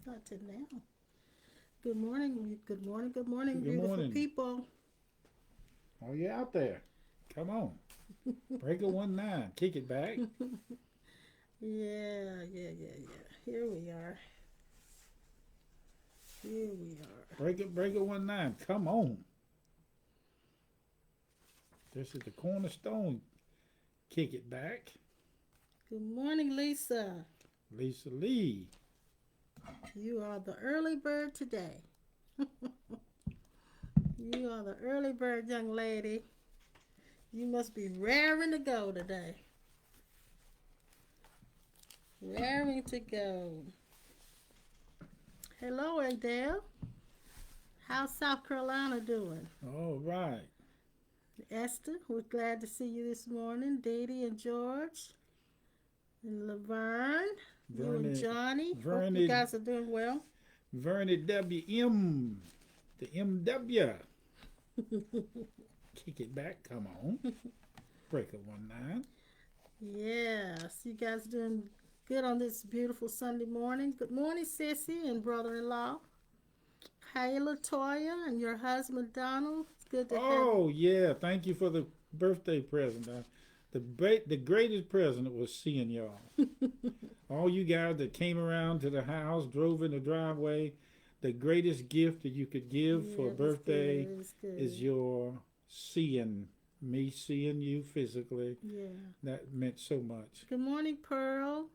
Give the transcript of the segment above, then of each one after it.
Not to now. Good morning, good morning, good morning, Good beautiful morning. people. Are you out there? Come on. Breaker 1-9. Kick it back. Yeah. Here we are. Here we are. Breaker 1-9. Come on. This is the cornerstone. Kick it back. Good morning, Lisa. Lisa Lee. You are the early bird today. You are the early bird, young lady. You must be raring to go today. Raring to go. Hello, Adele. How's South Carolina doing? All right. Esther, we're glad to see you this morning. Dee Dee and George and Laverne, you and Vernie, Johnny. Hope you Vernie, guys are doing well. Vernie W.M. The M.W. Kick it back. Come on. Breaker 1-9. Yes, you guys doing good on this beautiful Sunday morning. Good morning, Sissy and brother-in-law. Hey, Latoya and your husband Donald. It's good to have you. Oh, yeah. Thank you for the birthday present. The greatest present was seeing y'all. All you guys that came around to the house, drove in the driveway, the greatest gift that you could give Yeah, for a it was good. birthday It was is good. your seeing me, seeing you physically. Yeah. That meant so much. Good morning, Pearl.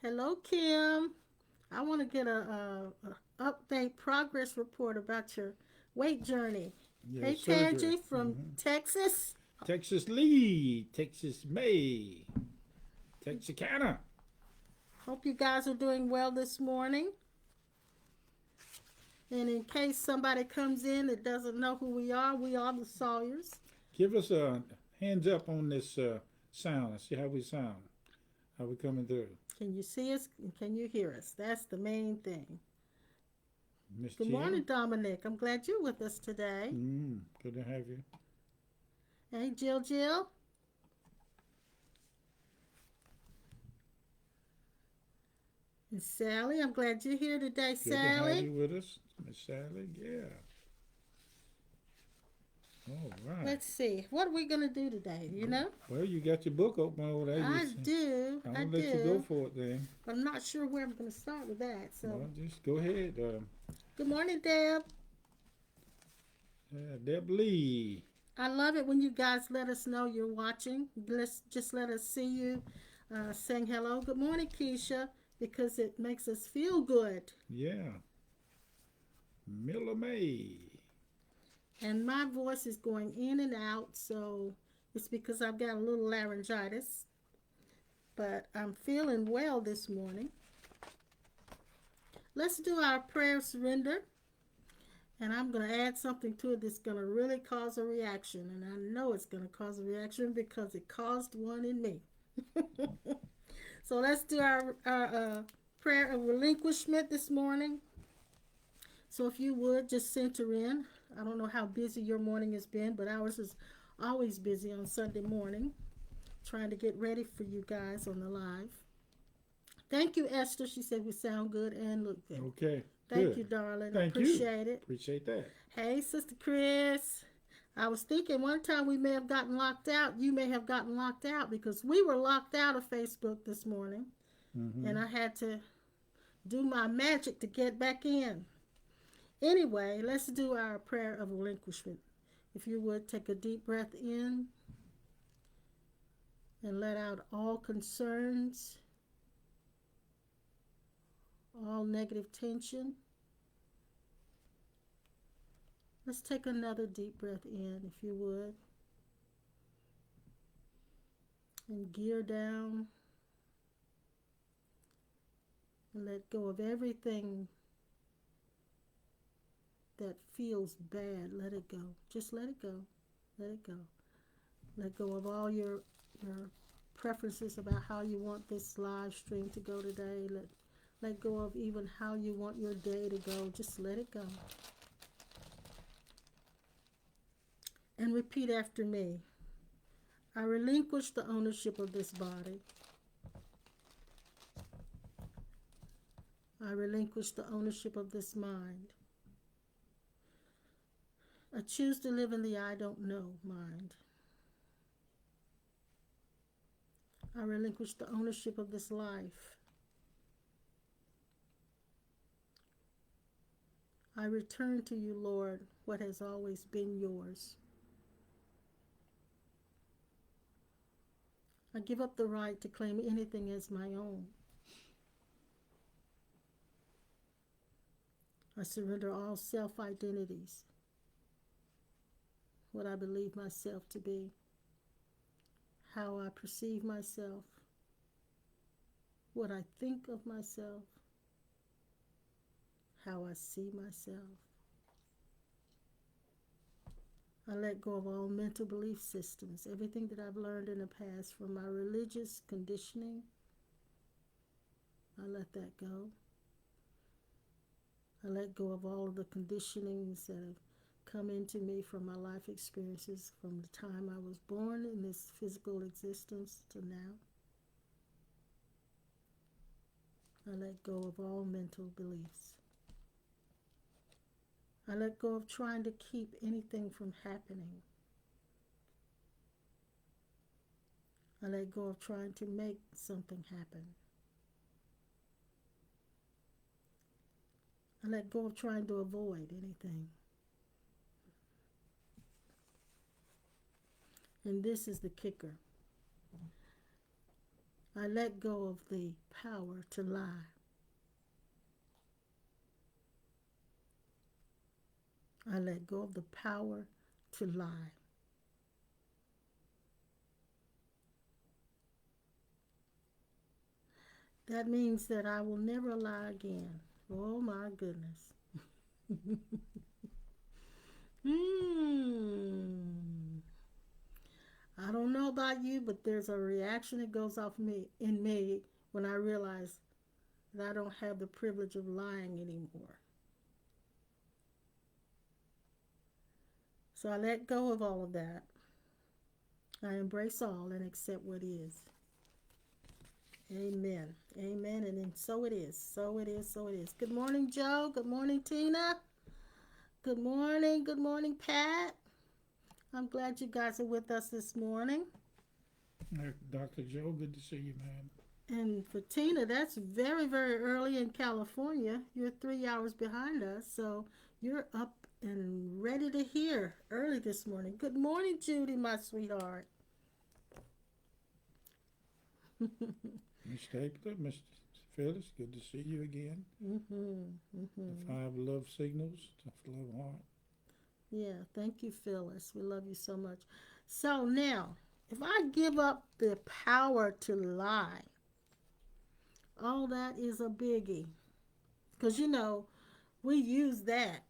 Hello, Kim. I want to get a update progress report about your weight journey. Your Hey, surgery. Tangie from Texas. Texas Lee, Texas May, Texarkana. Hope you guys are doing well this morning. And in case somebody comes in that doesn't know who we are the Sawyers. Give us a hands up on this sound and see how we sound. How we coming through. Can you see us? Can you hear us? That's the main thing. Miss Good Jill. morning, Dominic. I'm glad you're with us today. Good to have you. Hey, Jill. And Sally, I'm glad you're here today, Good to have Sally. you with us, Miss Sally. Yeah. All right. Let's see. What are we going to do today? You know? Well, you got your book open over there. I do. I'm I gonna let you go do. for it then. But I'm not sure where I'm going to start with that. So, Well, just go ahead. good morning, Deb. Deb Lee. I love it when you guys let us know you're watching. Let's just let us see you saying hello. Good morning, Keisha, because it makes us feel good. Yeah. Miller May. And my voice is going in and out, so it's because I've got a little laryngitis. But I'm feeling well this morning. Let's do our prayer of surrender. And I'm going to add something to it that's going to really cause a reaction. And I know it's going to cause a reaction because it caused one in me. So let's do our prayer of relinquishment this morning. So if you would just center in. I don't know how busy your morning has been, but ours is always busy on Sunday morning, trying to get ready for you guys on the live. Thank you, Esther. She said we sound good and look good. Okay. Thank Good. you, darling. I Thank you. appreciate it. Appreciate that. Hey, Sister Chris. I was thinking one time we may have gotten locked out. You may have gotten locked out because we were locked out of Facebook this morning. And Mm-hmm. I had to do my magic to get back in. Anyway, let's do our prayer of relinquishment. If you would take a deep breath in and let out all concerns, all negative tension. Let's take another deep breath in, if you would, and gear down and let go of everything that feels bad. Let it go. Just let it go. Let it go. Let go of all your preferences about how you want this live stream to go today. Let go of even how you want your day to go. Just let it go. And repeat after me. I relinquish the ownership of this body. I relinquish the ownership of this mind. I choose to live in the I don't know mind. I relinquish the ownership of this life. I return to you, Lord, what has always been yours. I give up the right to claim anything as my own. I surrender all self-identities, what I believe myself to be, how I perceive myself, what I think of myself, how I see myself. I let go of all mental belief systems, everything that I've learned in the past from my religious conditioning. I let that go. I let go of all of the conditionings that have come into me from my life experiences from the time I was born in this physical existence to now. I let go of all mental beliefs. I let go of trying to keep anything from happening. I let go of trying to make something happen. I let go of trying to avoid anything. And this is the kicker. I let go of the power to lie. I let go of the power to lie. That means that I will never lie again. Oh my goodness. I don't know about you, but there's a reaction that goes off in me when I realize that I don't have the privilege of lying anymore. So I let go of all of that. I embrace all and accept what is. Amen. Amen. And then so it is. So it is. So it is. Good morning, Joe. Good morning, Tina. Good morning. Good morning, Pat. I'm glad you guys are with us this morning. Dr. Joe, good to see you, man. And for Tina, that's very, very early in California. You're 3 hours behind us, so you're up and ready to hear early this morning. Good morning, Judy, my sweetheart. Miss Stapler, Mr. Phyllis, good to see you again. The 5 love signals, tough love heart. Yeah, thank you, Phyllis. We love you so much. So now, if I give up the power to lie, oh, that is a biggie. Because, you know, we use that.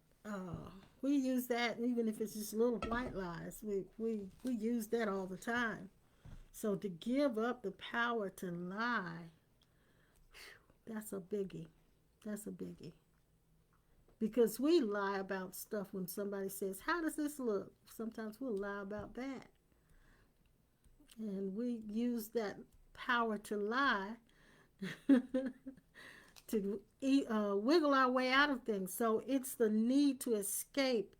We use that even if it's just little white lies. We use that all the time. So to give up the power to lie, that's a biggie. That's a biggie. Because we lie about stuff when somebody says, how does this look? Sometimes we'll lie about that. And we use that power to lie to wiggle our way out of things. So it's the need to escape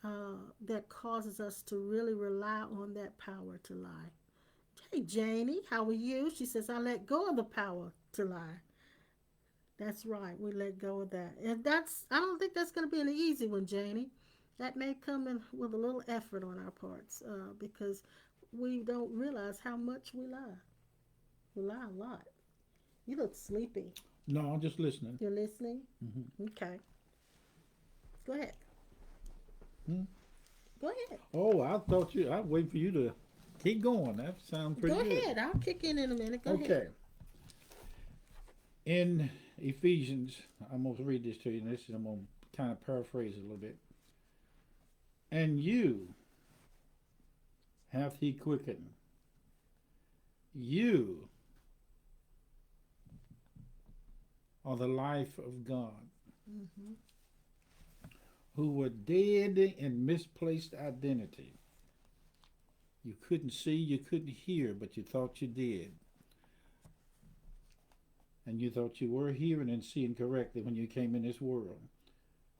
that causes us to really rely on that power to lie. Hey, Janie, how are you? She says, I let go of the power to lie. That's right. We let go of that. And I don't think that's going to be an easy one, Janie. That may come in with a little effort on our parts because we don't realize how much we lie. We lie a lot. You look sleepy. No, I'm just listening. You're listening? Mm-hmm. Okay. Go ahead. Go ahead. Oh, I'd wait for you to keep going. That sounds pretty good. Go ahead. I'll kick in a minute. Go ahead. Okay. In Ephesians, I'm going to read this to you, and I'm going to kind of paraphrase it a little bit. And you hath he quickened. You are the life of God, who were dead in misplaced identity. You couldn't see, you couldn't hear, but you thought you did. and you thought you were hearing and seeing correctly when you came in this world,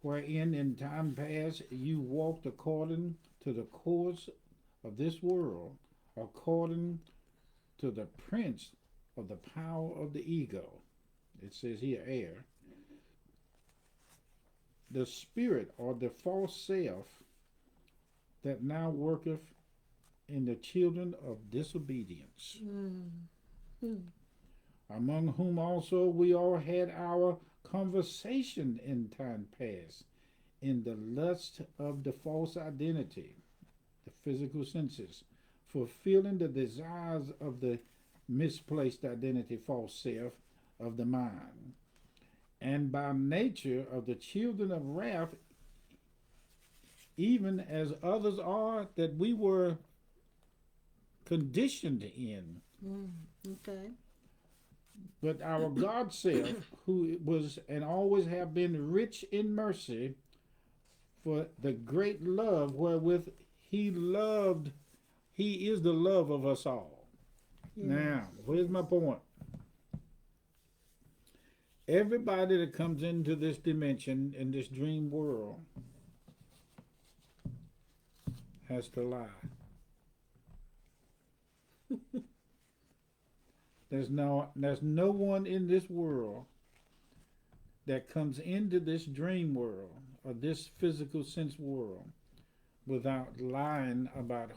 wherein in time past you walked according to the course of this world, according to the prince of the power of the ego. It says here, air. The spirit or the false self that now worketh in the children of disobedience, among whom also we all had our conversation in time past, in the lust of the false identity, the physical senses, fulfilling the desires of the misplaced identity, false self of the mind, and by nature of the children of wrath, even as others are that we were conditioned in. Okay. But our God self, who was and always have been rich in mercy, for the great love wherewith he loved, he is the love of us all. Yes. Now, here's my point. Everybody that comes into this dimension, in this dream world, has to lie. There's no one in this world that comes into this dream world or this physical sense world without lying about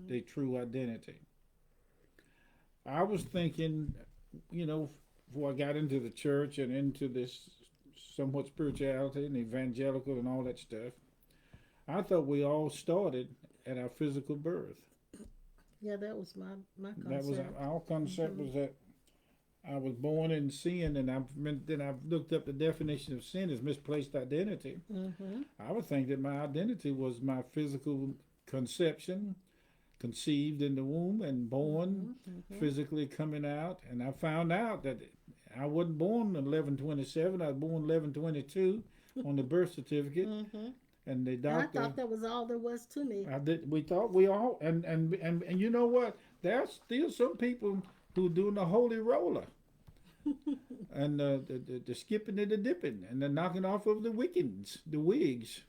their true identity. I was thinking, before I got into the church and into this somewhat spirituality and evangelical and all that stuff, I thought we all started at our physical birth. Yeah, that was my concept. That was our concept. Was that I was born in sin, and then I looked up the definition of sin as misplaced identity. I would think that my identity was my physical conception, conceived in the womb and born, physically coming out. And I found out that I wasn't born 11/27. I was born 11/22 on the birth certificate. And the doctor. I thought that was all there was to me. We thought we all, and you know what? There's still some people who doing the holy roller, and the skipping and the dipping, and the knocking off of the wigs,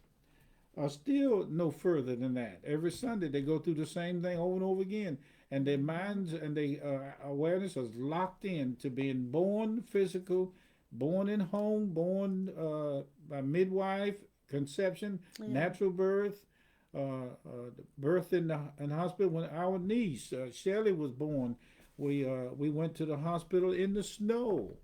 are still no further than that. Every Sunday they go through the same thing over and over again, and their minds and their awareness is locked in to being born physical, born in home, born by midwife. Conception, natural birth, birth in the hospital. When our niece Shelley was born, we went to the hospital in the snow,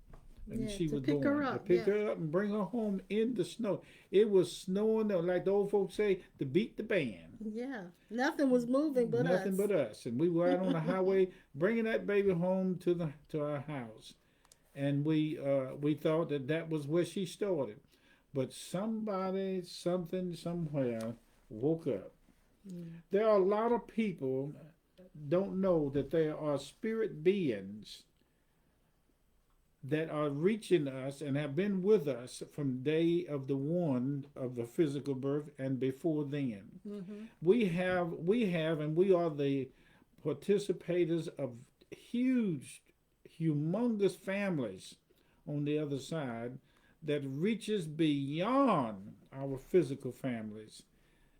and she was born. To pick her up and bring her home in the snow. It was snowing, like the old folks say, to beat the band. Yeah, nothing was moving but us. Nothing but us, and we were out on the highway bringing that baby home to our house, and we thought that was where she started. But somebody, something, somewhere woke up. There are a lot of people don't know that there are spirit beings that are reaching us and have been with us from day of the one of the physical birth and before then. We have, and we are the participators of humongous families on the other side that reaches beyond our physical families.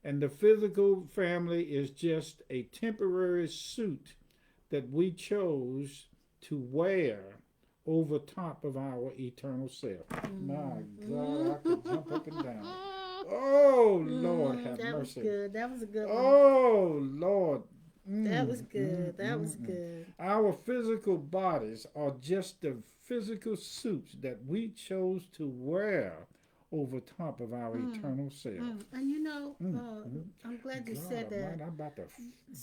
And the physical family is just a temporary suit that we chose to wear over top of our eternal self. My God, I could jump up and down. Oh, Lord, have that mercy. Was good. That was a good one. Oh, Lord. That was good. That was good. Our physical bodies are just the physical suits that we chose to wear over top of our eternal self. And I'm glad you said that. I'm about to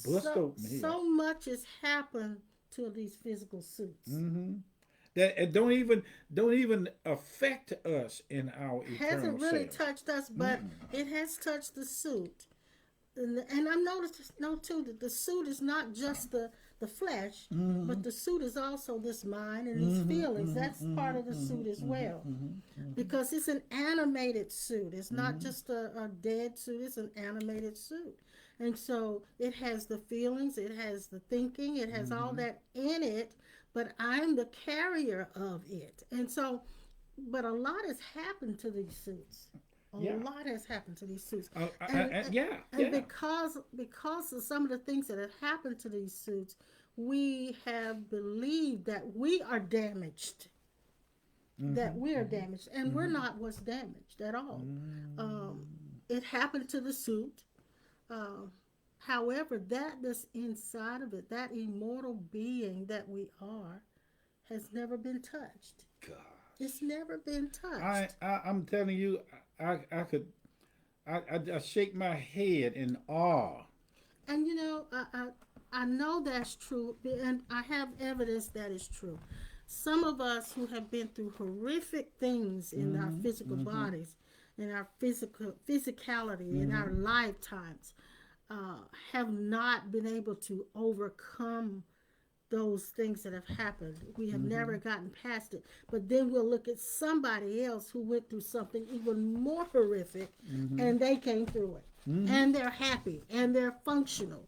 bust open here. So much has happened to these physical suits. That it don't even affect us in our eternal self. Hasn't really touched us, but it has touched the suit. And I've noticed too that the suit is not just the flesh, but the suit is also this mind and these feelings. That's part of the suit as well, because it's an animated suit. It's not just a dead suit. It's an animated suit, and so it has the feelings, it has the thinking, it has all that in it. but I'm the carrier of it. And so, but a lot has happened to these suits. A Yeah. lot has happened to these suits. And yeah, And yeah. because of some of the things that have happened to these suits, we have believed that we are damaged. That we are damaged, and we're not what's damaged at all. Um, it happened to the suit. Um, However, that that's inside of it, that immortal being that we are, has never been touched. God. It's never been touched. I'm telling you, I could, I shake my head in awe. And I know that's true, and I have evidence that is true. Some of us who have been through horrific things in our physical bodies, in our physicality, in our lifetimes, have not been able to overcome those things that have happened. We have never gotten past it. But then we'll look at somebody else who went through something even more horrific, and they came through it. And they're happy and they're functional.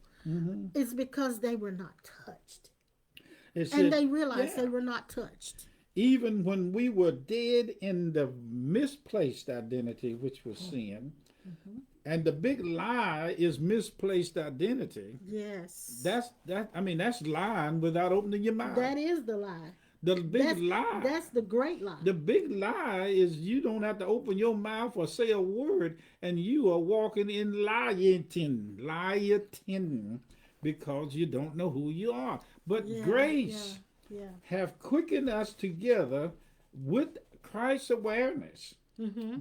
It's because they were not touched. And they realized they were not touched. Even when we were dead in the misplaced identity, which was sin, and the big lie is misplaced identity. Yes. That's lying without opening your mouth. That is the lie. The big lie. That's the great lie. The big lie is you don't have to open your mouth or say a word, and you are walking in lietin, because you don't know who you are. But grace have quickened us together with Christ's awareness.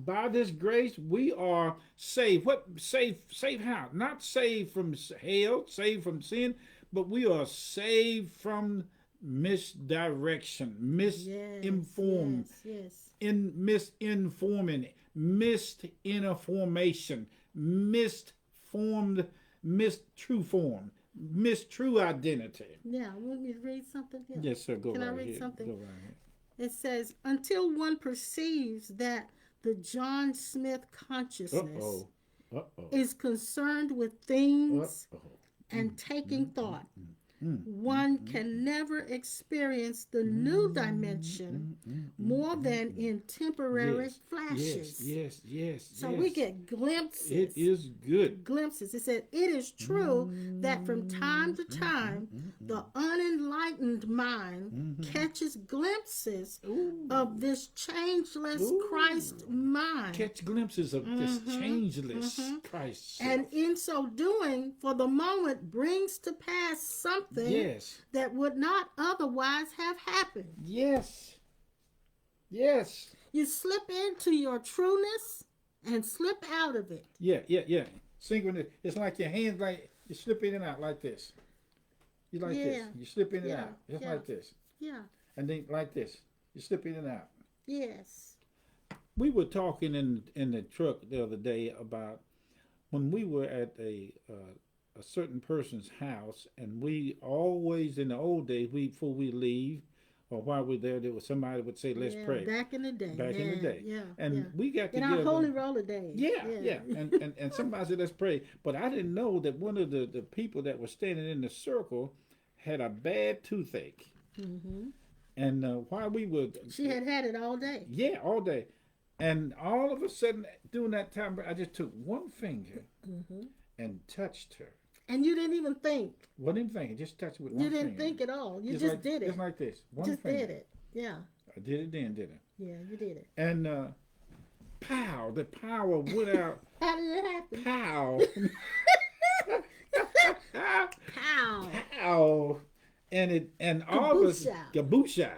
By this grace, we are saved. What saved how? Not saved from hell, saved from sin, but we are saved from misdirection, misinformed, misinforming, misinformation, mistrue form, mistrue identity. Yeah, want me to read something here? Yes, sir. Go Can right I read ahead. something? Go right ahead. It says, until one perceives that the John Smith consciousness is concerned with things and taking thought, one can never experience the new dimension more than in temporary flashes. Yes. So we get glimpses. It is good. Glimpses. It said, it is true that from time to time, the unenlightened mind catches glimpses of this changeless Christ mind. Catch glimpses of this changeless Christ. And in so doing, for the moment, brings to pass something that would not otherwise have happened. Yes. You slip into your trueness and slip out of it. Yeah. Synchronous. It's like your hands, like you slip in and out like this. You like this. You slip in and out. Just like this. Yeah. And then like this. You slip in and out. Yes. We were talking in the truck the other day about when we were at a certain person's house, and we always in the old days, before we leave or while we're there was somebody would say, let's pray. Back in the day. And we got in together. our holy roller days. Yeah. And somebody said, let's pray. But I didn't know that one of the people that was standing in the circle had a bad toothache. And while we were... She had it all day. Yeah, all day. And all of a sudden, during that time, I just took one finger and touched her. And you didn't even think. Wasn't even thinking, just touched it with one finger. You didn't think at all. You just like, did it. Just like this. One just finger. did it. Yeah. I did it then, didn't I? Yeah, you did it. And pow, the power went out. How did it happen? Pow. Pow. Pow. And all of us, kabooshai.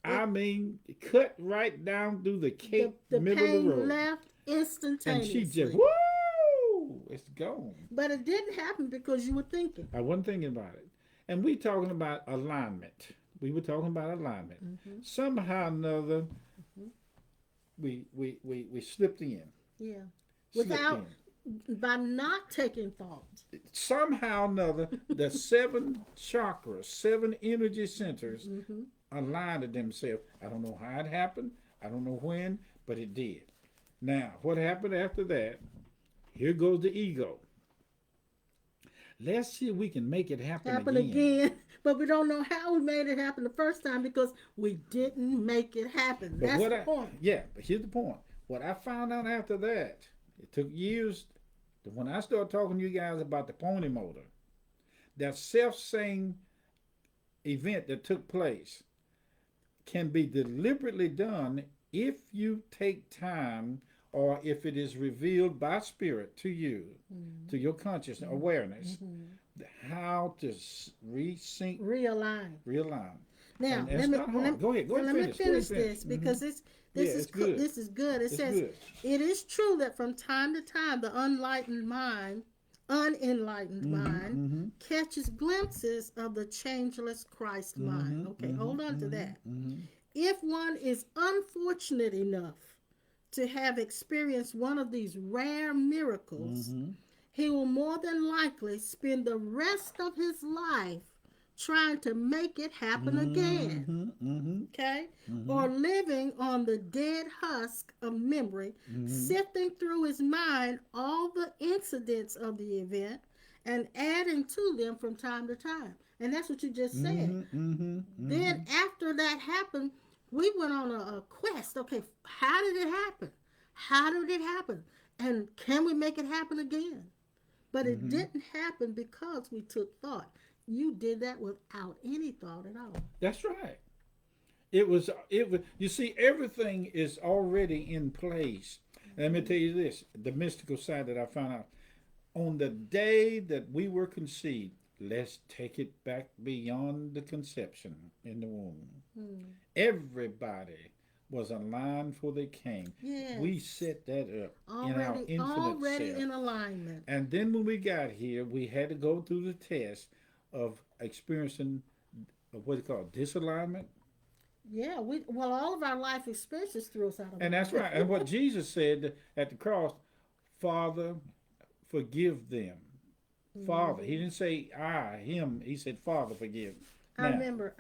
I mean, cut right down through the cape, the middle of the pain road. left instantaneously. And she just, woo, it's gone. But it didn't happen because you were thinking. I wasn't thinking about it. And we talking about alignment. We were talking about alignment. Somehow or another, we slipped in. Yeah. By not taking thought. Somehow or another, the 7 chakras, 7 energy centers aligned themselves. I don't know how it happened. I don't know when, but it did. Now, what happened after that? Here goes the ego. Let's see if we can make it happen again. again. But we don't know how we made it happen the first time because we didn't make it happen. But That's the point. yeah, but here's the point. What I found out after that, it took years. When I started talking to you guys about the pony motor, that self-same event that took place can be deliberately done if you take time or if it is revealed by spirit to you, to your conscious awareness, how to resync, realign. Now, And it's not hard. Go ahead, let me finish this because this is good. this is good. It It's says good. it is true that from time to time the unenlightened mind catches glimpses of the changeless Christ mind. Okay, hold on to that. If one is unfortunate enough to have experienced one of these rare miracles, he will more than likely spend the rest of his life trying to make it happen again. Okay? Or living on the dead husk of memory, sifting through his mind all the incidents of the event and adding to them from time to time. And that's what you just said. Then after that happened, we went on a quest. Okay, how did it happen? How did it happen? And can we make it happen again? But it didn't happen because we took thought. You did that without any thought at all. That's right. It was. You see, everything is already in place. Let me tell you this: the mystical side that I found out on the day that we were conceived. Let's take it back beyond the conception in the womb. Everybody was aligned for they came. Yes. We set that up in our infinite already self. in alignment. And then when we got here, we had to go through the test of experiencing what they call disalignment. Yeah, all of our life experiences threw us out of And that's right. And what Jesus said at the cross, Father, forgive them. Father. He didn't say I, him. He said, Father, forgive. I remember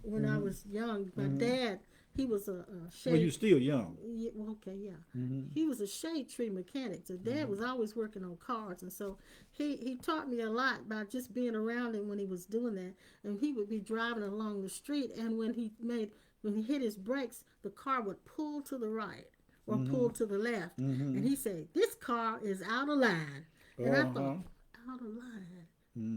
when I was young, my dad, he was a shade. Well, you're still young. Yeah, well, okay, yeah. He was a shade tree mechanic. So Dad was always working on cars, and so he taught me a lot by just being around him when he was doing that. And he would be driving along the street, and when he hit his brakes, the car would pull to the right or pull to the left, and he said, "This car is out of line." And I thought, out of line.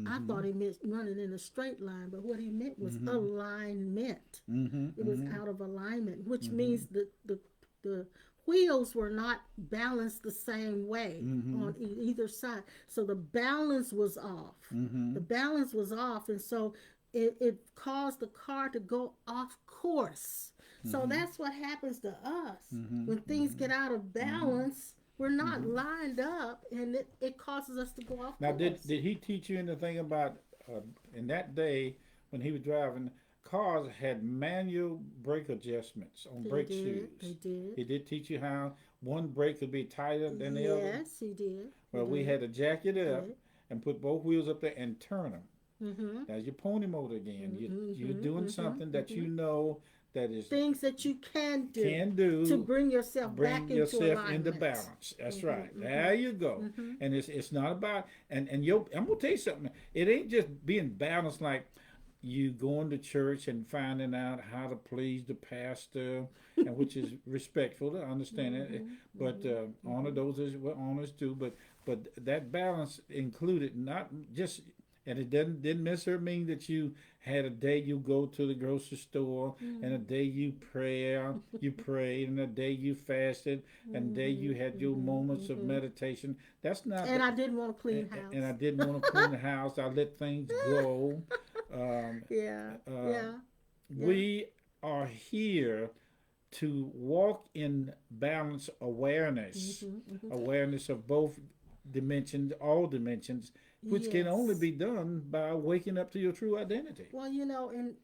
I thought he meant running in a straight line, but what he meant was alignment. It was out of alignment, which means the wheels were not balanced the same way on either side. So the balance was off. The balance was off, and so it caused the car to go off course. So that's what happens to us. When things get out of balance, we're not lined up, and it causes us to go off Now, course. did he teach you anything about, in that day when he was driving, cars had manual brake adjustments on brake shoes? They did. He did teach you how one brake could be tighter than the other? Yes, he did. Well, we had to jack it up and put both wheels up there and turn them. That's your pony motor again. You're doing something that you know that is things that you can do to bring yourself back into alignment. balance. That's right. There you go. And it's not about and I'm gonna tell you something. It ain't just being balanced like you going to church and finding out how to please the pastor, and which is respectful to understand it. But honor those as what honors do. But that balance included not just. And it didn't necessarily mean that you had a day you go to the grocery store, and a day you prayed, and a day you fasted, and a day you had your moments of meditation. That's not. And I didn't want to clean house. And I didn't want to clean the house. I let things go. We are here to walk in balance awareness, awareness of both dimensions, all dimensions, which can only be done by waking up to your true identity. Well, and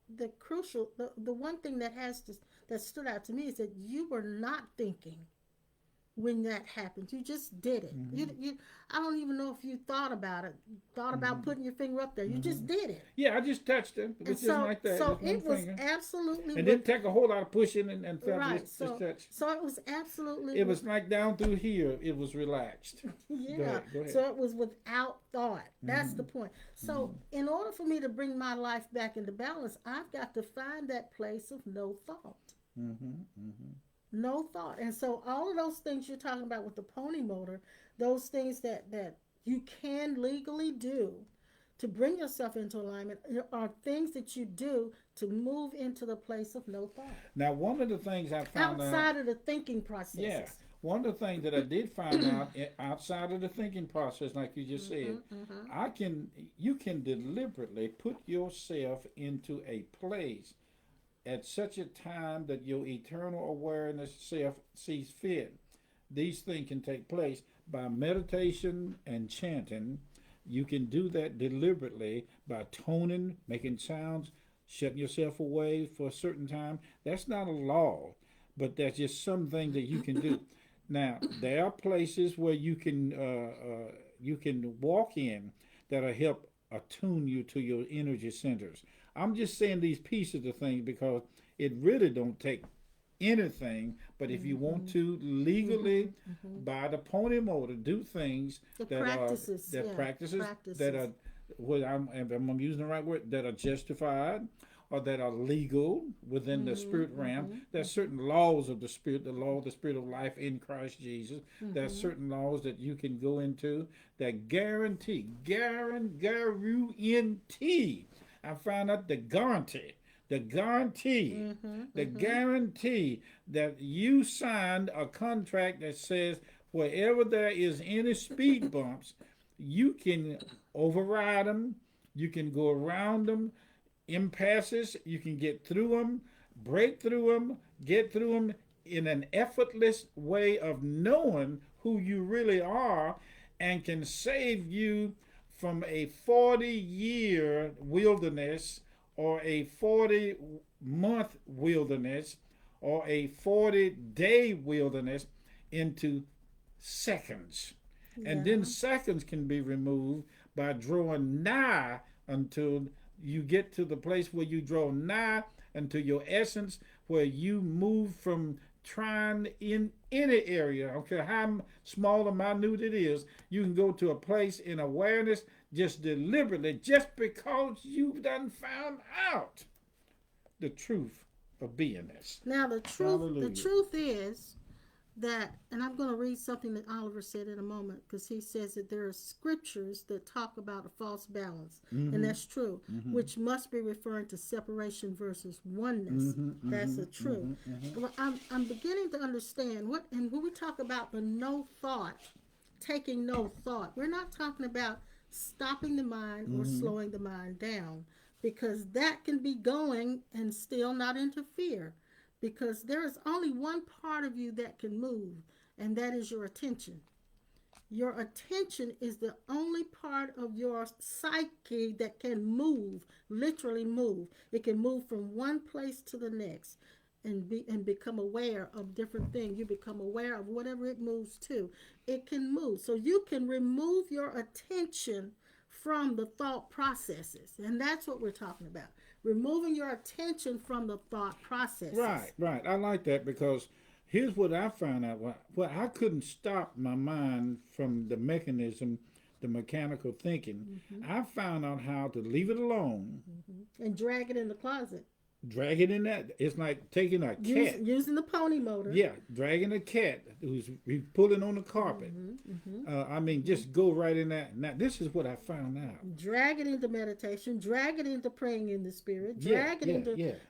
the one thing that stood out to me is that you were not thinking when that happens. You just did it. You I don't even know if you thought about it. Thought about putting your finger up there. You just did it. Yeah, I just touched it. It And was just like that. so Just one it was finger. absolutely And didn't take a whole lot of pushing and felt right. just touch. So it was absolutely. It was like down through here. It was relaxed. Yeah. Go ahead. So it was without thought. That's the point. So in order for me to bring my life back into balance, I've got to find that place of no thought. No thought. And so all of those things you're talking about with the pony motor, those things that you can legally do to bring yourself into alignment are things that you do to move into the place of no thought. Now, one of the things I found outside of the thinking processes. Yeah. One of the things that I did find out outside of the thinking process, like you just said, you can deliberately put yourself into a place at such a time that your eternal awareness self sees fit. These things can take place by meditation and chanting. You can do that deliberately by toning, making sounds, shutting yourself away for a certain time. That's not a law, but that's just something that you can do. Now, there are places where you can walk in that'll help attune you to your energy centers. I'm just saying these pieces of things because it really don't take anything, but if you want to legally by the pony motor do things practices that are what I'm using the right word, that are justified or that are legal within the spirit realm. There's certain laws of the spirit, the law of the spirit of life in Christ Jesus. There's certain laws that you can go into that guarantee. I found out the guarantee that you signed a contract that says wherever there is any speed bumps, you can override them, you can go around them, impasses, you can get through them, break through them, get through them in an effortless way of knowing who you really are, and can save you from a 40-year wilderness or a 40-month wilderness or a 40-day wilderness into seconds. And then seconds can be removed by drawing nigh until you get to the place where you draw nigh unto your essence, where you move from trying in any area, okay, how small or minute it is, you can go to a place in awareness just deliberately, just because you've done found out the truth of beingness. Now the truth is that, and I'm going to read something that Oliver said in a moment, because he says that there are scriptures that talk about a false balance, and that's true, which must be referring to separation versus oneness. That's the truth. But I'm beginning to understand and when we talk about the no thought, taking no thought, we're not talking about stopping the mind or slowing the mind down, because that can be going and still not interfere. Because there is only one part of you that can move, and that is your attention. Your attention is the only part of your psyche that can move, literally move. It can move from one place to the next and become aware of different things. You become aware of whatever it moves to. It can move. So you can remove your attention from the thought processes, and that's what we're talking about. Removing your attention from the thought processes. Right. I like that, because here's what I found out. Well, I couldn't stop my mind from the mechanism, the mechanical thinking. I found out how to leave it alone. And drag it in the closet. Drag it in that. It's like taking a cat. Using the pony motor. Yeah, dragging a cat who's pulling on the carpet. Just go right in that. Now, this is what I found out. Drag it into meditation. Drag it into praying in the spirit. Drag it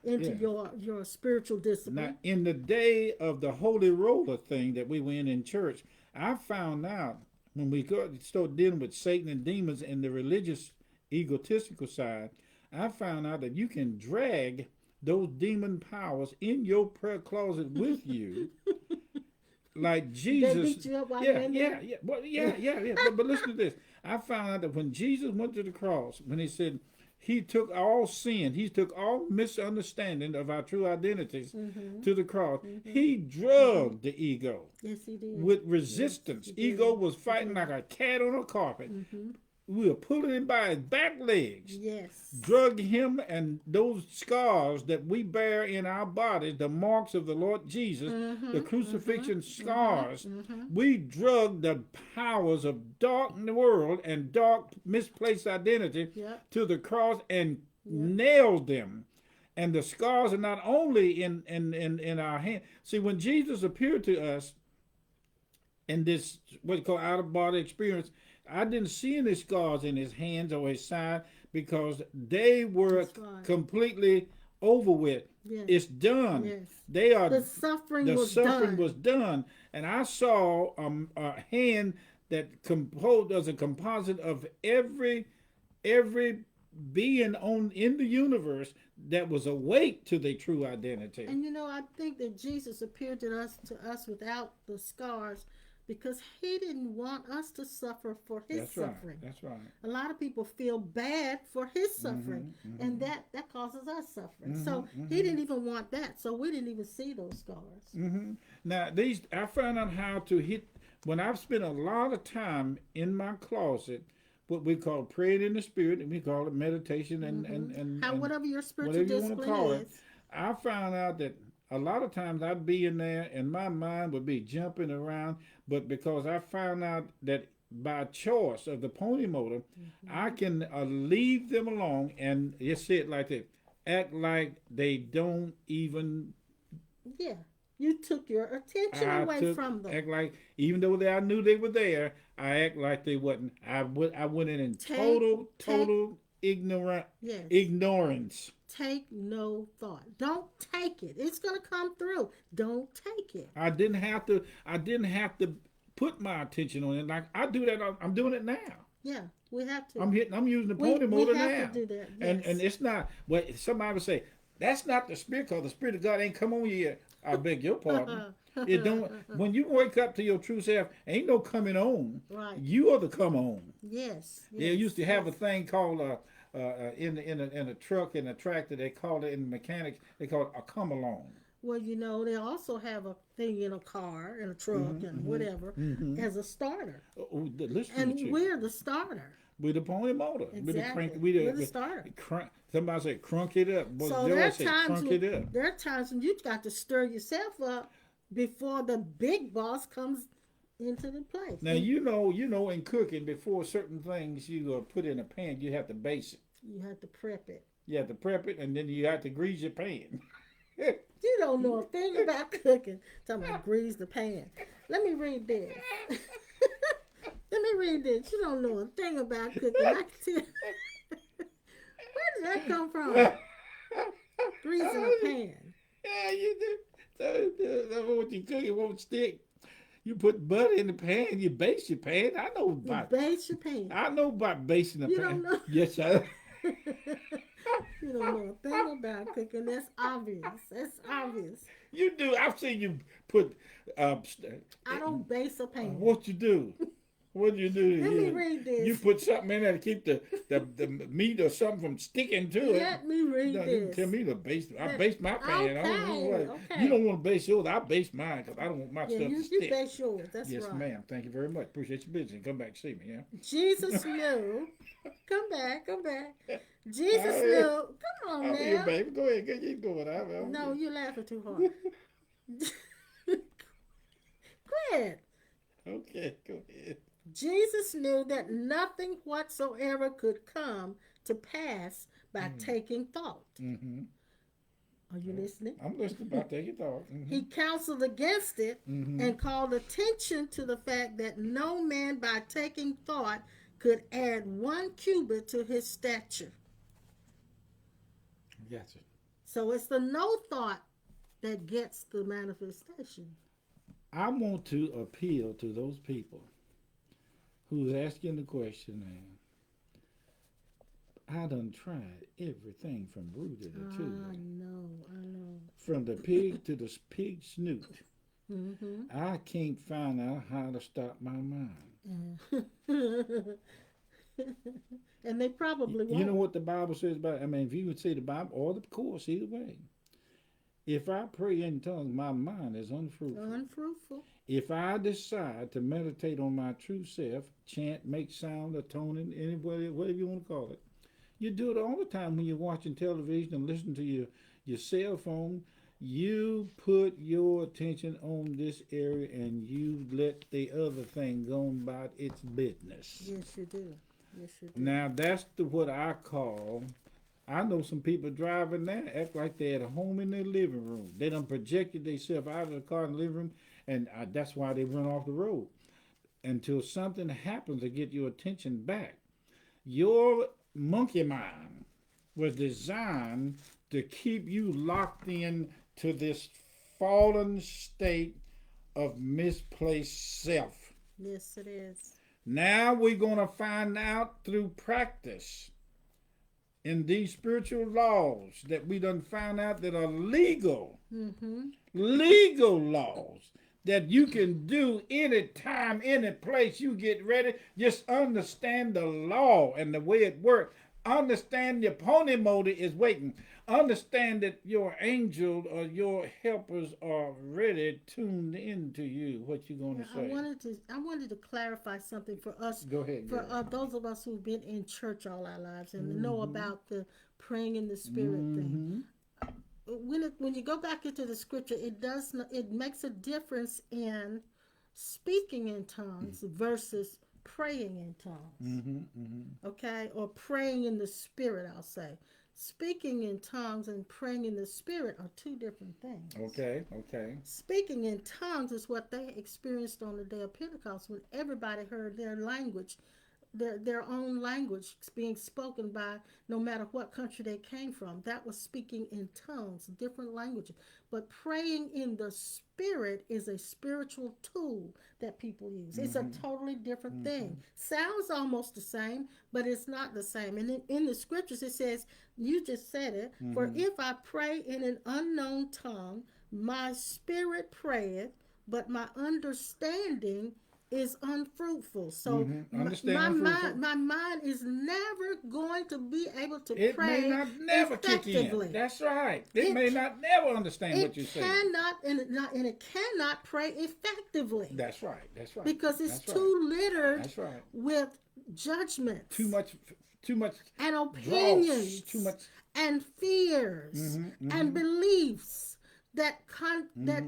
into your spiritual discipline. Now, in the day of the holy roller thing that we were in church, I found out when we start dealing with Satan and demons and the religious, egotistical side, I found out that you can drag those demon powers in your prayer closet with you, like Jesus. They beat you up while you're in there? But listen to this. I found out that when Jesus went to the cross, when he said, He took all sin. He took all misunderstanding of our true identities to the cross. He drugged the ego Yes, he did. with resistance. Yes, he Ego did. was fighting like a cat on a carpet. We were pulling him by his back legs. Yes. Drug him, and those scars that we bear in our bodies, the marks of the Lord Jesus, the crucifixion scars, we drug the powers of dark in the world and dark misplaced identity to the cross and nailed them. And the scars are not only in our hand. See, when Jesus appeared to us in this what you call out of body experience, I didn't see any scars in his hands or his side because they were completely over with. Yes. It's done. Yes. They are The suffering was done, and I saw a hand that composed as a composite of every being in the universe that was awake to their true identity. And I think that Jesus appeared to us without the scars, because he didn't want us to suffer for his suffering. That's right. A lot of people feel bad for his suffering, and that causes us suffering. So he didn't even want that. So we didn't even see those scars. Now, I found out how to hit, when I've spent a lot of time in my closet, what we call praying in the spirit, and we call it meditation and whatever your spiritual whatever you want to discipline call is. it. I found out that a lot of times I'd be in there and my mind would be jumping around, but because I found out that by choice of the pony motor, I can leave them alone and just say it like that, act like they don't even. Yeah, you took your attention away from them. Act like, even though I knew they were there, I act like they wasn't. I went in total ignorance. Take no thought. Don't take it. It's gonna come through. Don't take it. I didn't have to put my attention on it. Like I do that. I'm doing it now. Yeah, we have to. I'm using the pony motor now. We have to do that. Yes. And it's not. Well, somebody would say that's not the spirit, because the spirit of God ain't come on you yet. I beg your pardon. It don't. When you wake up to your true self, ain't no coming on. Right. You are the come on. Yes. They used to have a thing called in a truck, in a tractor, they called it, in mechanics, they call it a come along. Well, they also have a thing in a car, in a truck, and whatever, as a starter. We're the starter. We're the pony motor. Exactly. We're the starter. Somebody said, crunk it up. So there are times when you've got to stir yourself up before the big boss comes into the place. Now, you know, in cooking, before certain things you put in a pan, you have to base it. You have to prep it. You have to prep it, and then you have to grease your pan. You don't know a thing about cooking. Talking about grease the pan. Let me read this. Let me read this. You don't know a thing about cooking. I can tell. Where did that come from? Greasing a pan. Yeah, you do. What you cook, it won't stick. You put butter in the pan, you base your pan. I know about. You base your pan. I know about basing the pan. You don't know. Yes, I. You don't know a thing about cooking. That's obvious. That's obvious. You do. I've seen you put. I don't base a pan. What you do? What do you do? Let me read this. You put something in there to keep the meat or something from sticking to it. Let me read this. Tell me to base. I base my pan. Okay. You don't want to base yours. I base mine because I don't want my stuff to stick. You base yours. That's yes, right. Yes, ma'am. Thank you very much. Appreciate your business. Come back and see me. Yeah. Jesus knew. Come back. Jesus knew. Come on now. Here, baby. Go ahead. Keep going. No, you're laughing too hard. Quit. Okay, go ahead. Jesus knew that nothing whatsoever could come to pass by taking thought. Are you listening? I'm listening about taking thought. He counseled against it and called attention to the fact that no man by taking thought could add 1 cubit to his stature. Gotcha. So it's the no thought that gets the manifestation. I want to appeal to those people who's asking the question now. I done tried everything from rooter to tuber. I know. From the pig to the pig snoot. I can't find out how to stop my mind. And they probably won't. You know what the Bible says about? I mean, if you would say the Bible or the course, either way. If I pray in tongues, my mind is unfruitful. Unfruitful. If I decide to meditate on my true self, chant, make sound, atoning, anybody, whatever you want to call it, you do it all the time when you're watching television and listening to your cell phone. You put your attention on this area and you let the other thing go about its business. Yes, you do. Yes, you do. Now that's what I call. I know some people driving now act like they're at home in their living room. They done projected themselves out of the car in the living room, and that's why they run off the road until something happens to get your attention back. Your monkey mind was designed to keep you locked in to this fallen state of misplaced self. Yes, it is. Now we're going to find out through practice in these spiritual laws that we done found out that are legal. Mm-hmm. Legal laws that you can do any time, any place you get ready. Just understand the law and the way it works. Understand your pony motor is waiting. Understand that your angel or your helpers are ready, tuned into you. What you going to say? I wanted to clarify something for us. Go ahead. For those of us who've been in church all our lives and know about the praying in the Spirit thing. When you go back into the scripture, it makes a difference in speaking in tongues versus praying in tongues. Okay, or praying in the Spirit. I'll say speaking in tongues and praying in the Spirit are two different things. Okay. Speaking in tongues is what they experienced on the day of Pentecost when everybody heard their language, their own language being spoken by no matter what country they came from. That was speaking in tongues, different languages. But praying in the Spirit is a spiritual tool that people use. It's a totally different thing. Sounds almost the same, but it's not the same. And in the scriptures it says, you just said it, for if I pray in an unknown tongue, my spirit prayeth, but my understanding is unfruitful. So my mind is never going to be able to pray effectively. It may not never kick in. That's right. It may not never understand what you're saying. It cannot pray effectively. That's right. Because it's too littered with judgment. Too much and opinions. Too much and fears and beliefs that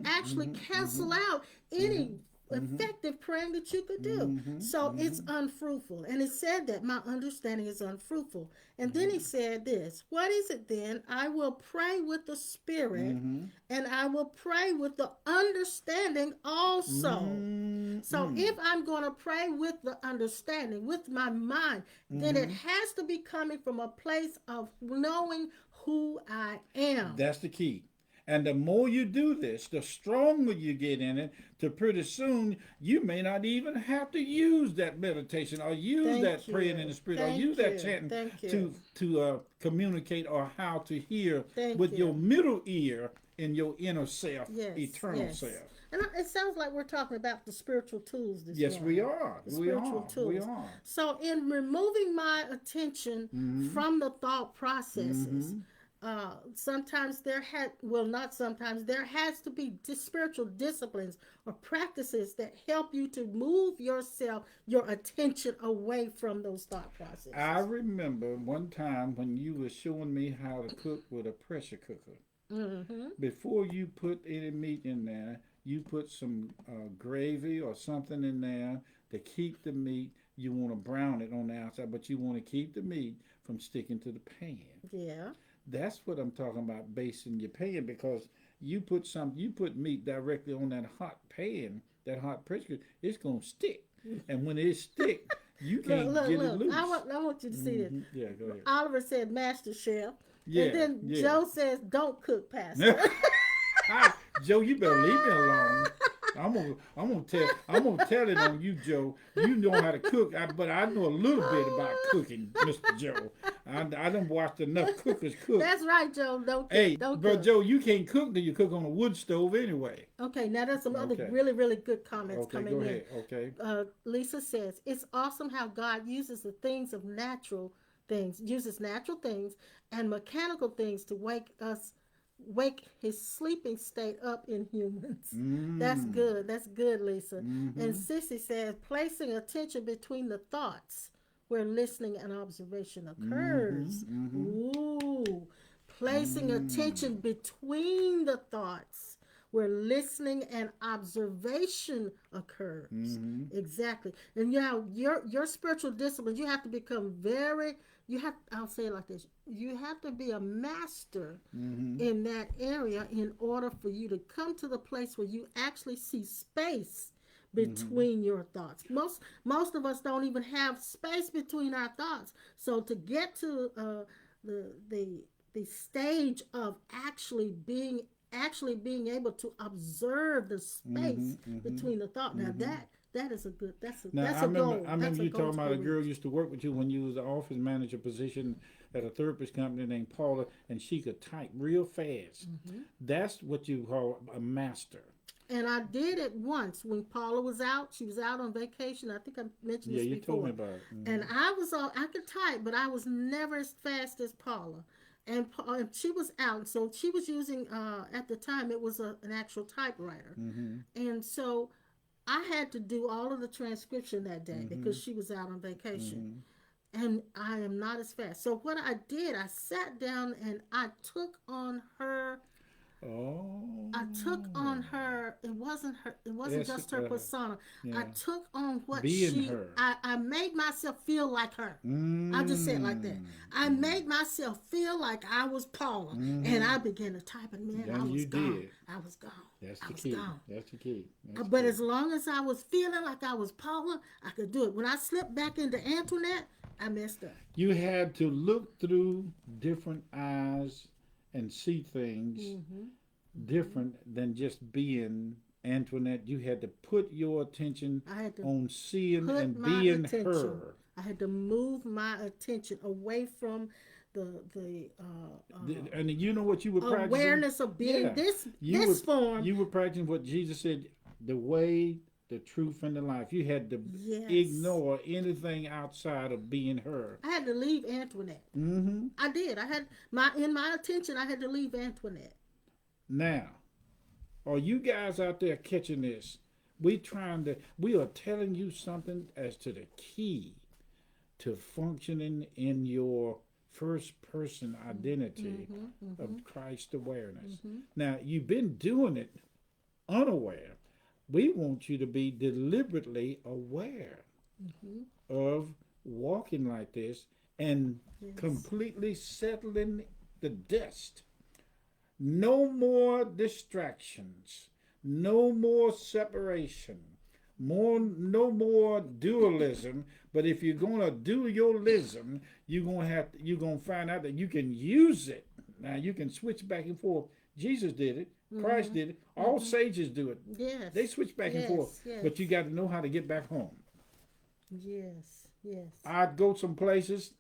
actually cancel out any effective praying that you could do. So it's unfruitful. And it said that my understanding is unfruitful. And then he said this, what is it then? I will pray with the Spirit and I will pray with the understanding also. So if I'm going to pray with the understanding, with my mind, then it has to be coming from a place of knowing who I am. That's the key. And the more you do this, the stronger you get in it, to pretty soon you may not even have to use that meditation or use that praying in the Spirit or use that chanting to communicate or how to hear with your middle ear in your inner self, eternal self. And it sounds like we're talking about the spiritual tools this morning. Yes, we are. We are. So in removing my attention from the thought processes, sometimes there has to be spiritual disciplines or practices that help you to move your attention away from those thought processes. I remember one time when you were showing me how to cook with a pressure cooker. Before you put any meat in there, you put some gravy or something in there to keep the meat. You want to brown it on the outside, but you want to keep the meat from sticking to the pan. Yeah. That's what I'm talking about, basing your pan, because you put meat directly on that hot pan, that hot pressure, it's gonna stick, and when it stick, you can't get it loose. I want you to see this. Yeah, go ahead. Oliver said, "Master Chef," and then Joe says, "Don't cook, Pastor." Joe, you better leave me alone. I'm gonna tell it on you, Joe. You know how to cook, but I know a little bit about cooking, Mr. Joe. I done watched enough cookers cook. That's right, Joe. Don't cook. Hey, Don't but cook. Joe, you can't cook till you cook on a wood stove anyway. Okay, now there's some other Okay. really, really good comments Okay, coming go in. ahead. Okay. Lisa says, it's awesome how God uses the things of natural things, uses natural things and mechanical things to wake his sleeping state up in humans. That's good. That's good, Lisa. And Sissy says, placing attention between the thoughts where listening and observation occurs. Ooh. Placing attention between the thoughts where listening and observation occurs. Exactly. And your spiritual disciplines, you have to become I'll say it like this. You have to be a master in that area in order for you to come to the place where you actually see space between your thoughts. Most of us don't even have space between our thoughts. So to get to the stage of actually being able to observe the space between the thought. Now that is a good. That's a goal. I remember you talking about a girl used to work with you when you was the office manager position at a therapist company named Paula, and she could type real fast. That's what you call a master. And I did it once when Paula was out. She was out on vacation. I think I mentioned this before. Yeah, you told me about it. And I could type, but I was never as fast as Paula. And she was out, so she was using at the time it was an actual typewriter, and so I had to do all of the transcription that day because she was out on vacation, and I am not as fast. So what I did, I sat down and I took on her. I took on her. It wasn't her. It wasn't just her persona. Yeah. I took on what being her. I made myself feel like her. I just said it like that. I made myself feel like I was Paula, and I began to type. And man, I was gone. I was gone. That's the key. That's the key. But as long as I was feeling like I was Paula, I could do it. When I slipped back into Antoinette, I messed up. You had to look through different eyes and see things different than just being Antoinette. You had to put your attention on seeing and being her. I had to move my attention away from and you know what you were practicing? Awareness of being this form. You were practicing what Jesus said, the way, the truth, and the life. You had to ignore anything outside of being her. I had to leave Antoinette. I did. I had in my attention, I had to leave Antoinette. Now, are you guys out there catching this? We are telling you something as to the key to functioning in your first person identity of Christ awareness. Now, you've been doing it unaware. We want you to be deliberately aware of walking like this and completely settling the dust. No more distractions. No more separation. No more dualism. But if you're gonna do your lism, you're gonna find out that you can use it. Now you can switch back and forth. Jesus did it. Christ did it. All sages do it. Yes. They switch back and forth. Yes. But you got to know how to get back home. Yes. I'd go some places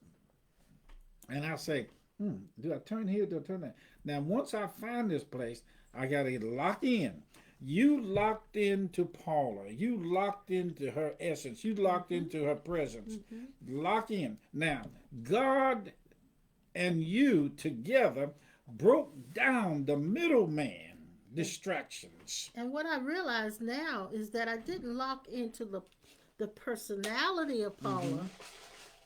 and I say, do I turn here? Do I turn there? Now, once I find this place, I got to lock in. You locked into Paula. You locked into her essence. You locked into her presence. Lock in. Now, God and you together broke down the middleman distractions. And what I realize now is that I didn't lock into the personality of Paula.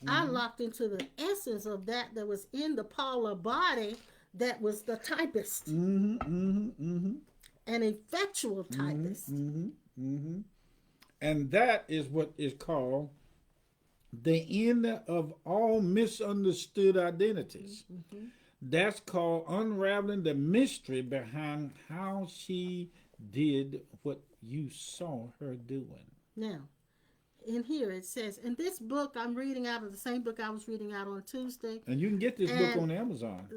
I locked into the essence of that was in the Paula body that was the typist. An effectual typist. And that is what is called the end of all misunderstood identities. That's called unraveling the mystery behind how she did what you saw her doing. Now, in here it says, in this book I'm reading out of the same book I was reading out on Tuesday. And you can get this book on Amazon.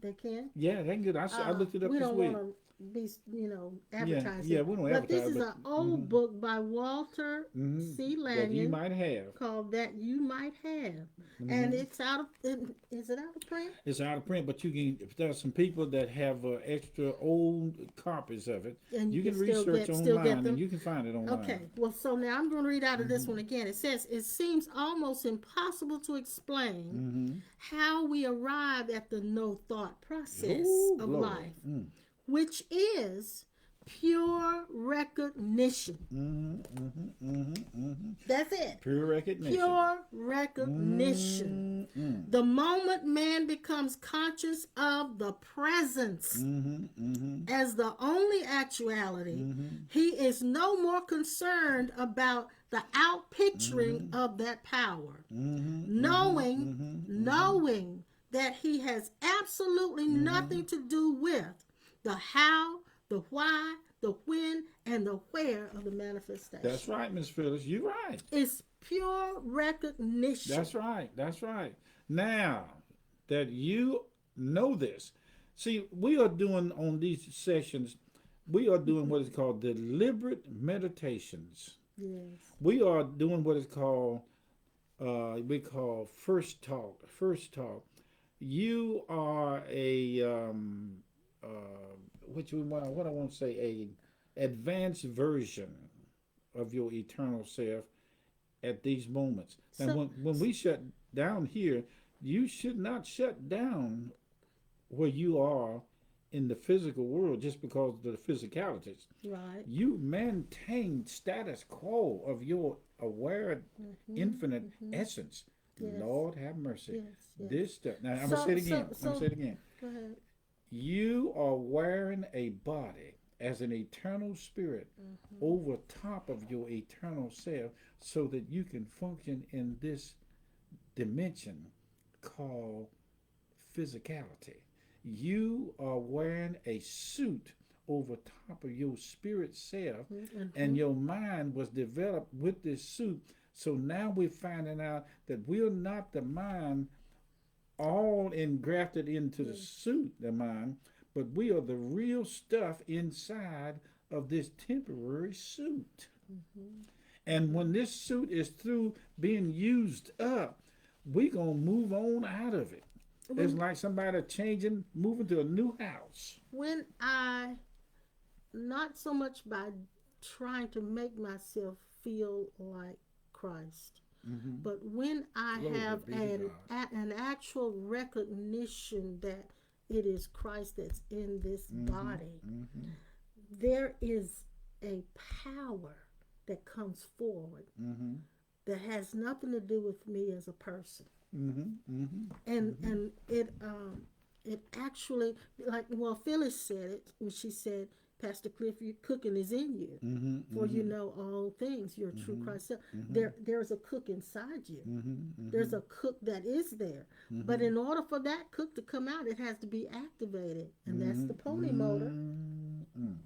They can? Yeah, they can get it. I looked it up this week. be, Yeah, advertising. yeah, we don't But this advertise, is but an old book by Walter C. that you Lanyon might have. called That You Might Have. And Hmm it's is it out of print? It's out of print, but you can. If there's some people that have extra old copies of it, And you you can can still research get online, and them. you can find it online. Okay, well, so now I'm going to read out of this one again. It says, it seems almost impossible to explain how we arrive at the no thought process Oh, of glory! life, which is pure recognition. That's it. Pure recognition. Pure recognition. The moment man becomes conscious of the presence as the only actuality, he is no more concerned about the outpicturing of that power. Knowing that he has absolutely nothing to do with the how, the why, the when, and the where of the manifestation. That's right, Miss Phyllis. You're right. It's pure recognition. That's right. That's right. Now that you know this, see, we are doing on these sessions, we are doing what is called deliberate meditations. Yes. We are doing what is called we call first talk. First talk. You are a what I want to say, a advanced version of your eternal self at these moments. And So, when we shut down here, you should not shut down where you are in the physical world just because of the physicalities. right. You maintain status quo of your aware infinite essence. Yes. Lord have mercy. Yes, yes. This stuff. Now I'm So- gonna say it again. so- I'm gonna say it again. Go ahead. You are wearing a body as an eternal spirit over top of your eternal self so that you can function in this dimension called physicality. You are wearing a suit over top of your spirit self, and your mind was developed with this suit. So now we're finding out that we're not the mind all engrafted into the suit, the mind, but we are the real stuff inside of this temporary suit. And when this suit is through being used up, we're going to move on out of it. It's like somebody moving to a new house. When I, not so much by trying to make myself feel like Christ, but when I Glory have be to an actual recognition that it is Christ that's in this body, there is a power that comes forward that has nothing to do with me as a person. And it actually, like, well, Phyllis said it when she said, Pastor Cliff, your cooking is in you, for you know all things. You're a true Christ. There's a cook inside you. There's a cook that is there. But in order for that cook to come out, it has to be activated, and that's the pony motor.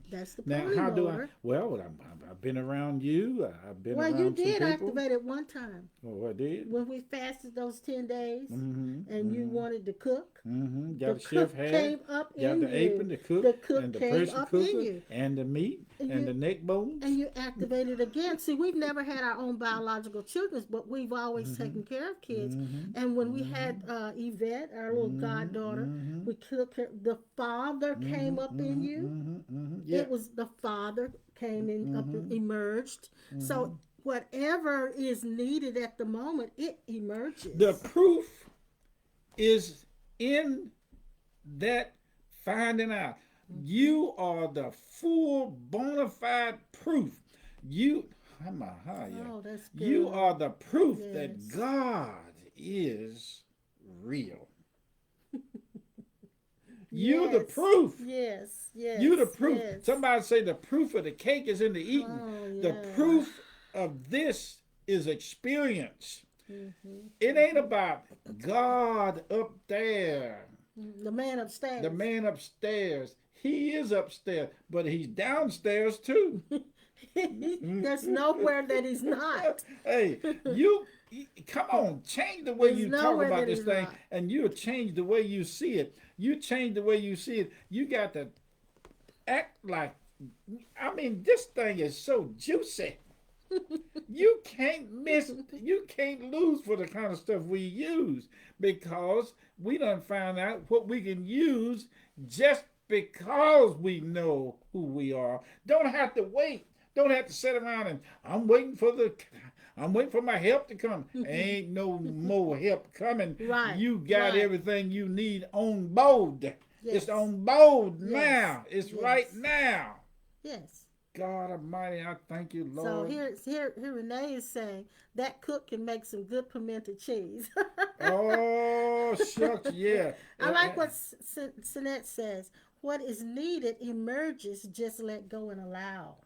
That's the Now, pony how do I? motor. Well, I've been around you. I've been Well, around you some did people. activate it one time Oh, I did. when we fasted those 10 days, and you wanted to cook. Got The a chef cook hat. came up Got in the you. apron, the cook, The cook and the came pressure up in cooker, you. and the meat, And and you- the neck bones. And you activate it again. See, we've never had our own biological children, but we've always taken care of kids. And when we had Yvette, our little goddaughter, we took her. The father came up in you. Yeah. It was the father came in, up, emerged. So whatever is needed at the moment, it emerges. The proof is in that finding out. You are the full bona fide proof. You, Oh, that's good. you are the proof Yes. that God is real. You're the Yes. proof. Yes, yes. You're the proof. Yes. Somebody say the proof of the cake is in the eating. Oh, The yeah. proof of this is experience. It ain't about God up there. The man upstairs. The man upstairs. He is upstairs, but he's downstairs too. There's nowhere that he's not. Hey, you come on, change the way There's you talk nowhere about that this he's thing, not. and you'll change the way you see it. You change the way you see it. You got to act like, I mean, this thing is so juicy. You can't lose for the kind of stuff we use because we done found out what we can use just because we know who we are. Don't have to wait. Don't have to sit around and I'm waiting for my help to come. Ain't no more help coming. Right. You got Right. everything you need on board. Yes. It's on board Yes. now. It's Yes. right now. Yes. God Almighty, I thank you, So Lord. here Renee is saying that cook can make some good pimento cheese. Oh, shucks, yeah. I like what Sinette says. What is needed emerges. Just let go and allow.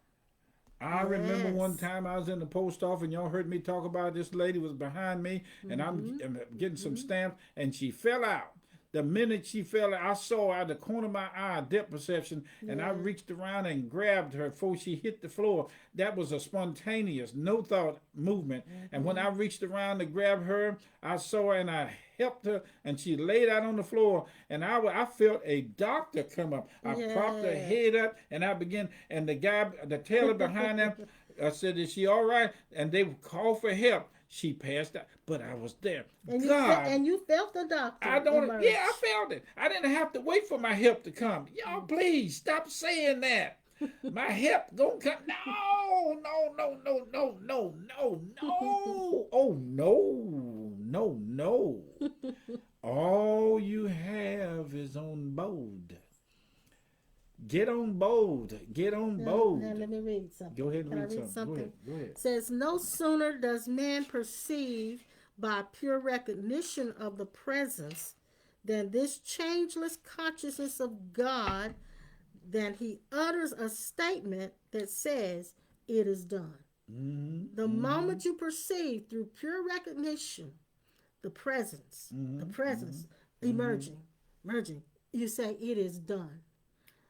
I remember one Yes. time I was in the post office and y'all heard me talk about this lady was behind me and I'm getting some stamps and she fell out. The minute she fell out, I saw out the corner of my eye, depth perception, and I Yeah. reached around and grabbed her before she hit the floor. That was a spontaneous, no thought movement. And when I reached around to grab her, I saw her and I helped her, and she laid out on the floor. And I felt a doctor come up. I propped her Yeah. head up, and I began. And the guy, the tailor behind her, I said, "Is she all right?" And they called for help. She passed out, but I was there. And God, you felt the doctor. I don't. emerge. Yeah, I felt it. I didn't have to wait for my help to come. Y'all, please stop saying that. My help gonna come. No, no, no, no, no, no, no, no. Oh no, no, no. All you have is on board. Get on board. Get on board. Now let me read something. Go ahead and Can I read read something. something? Go ahead. It says, no sooner does man perceive by pure recognition of the presence than this changeless consciousness of God, than he utters a statement that says, it is done. Mm-hmm. The moment you perceive through pure recognition the presence, emerging, you say, it is done.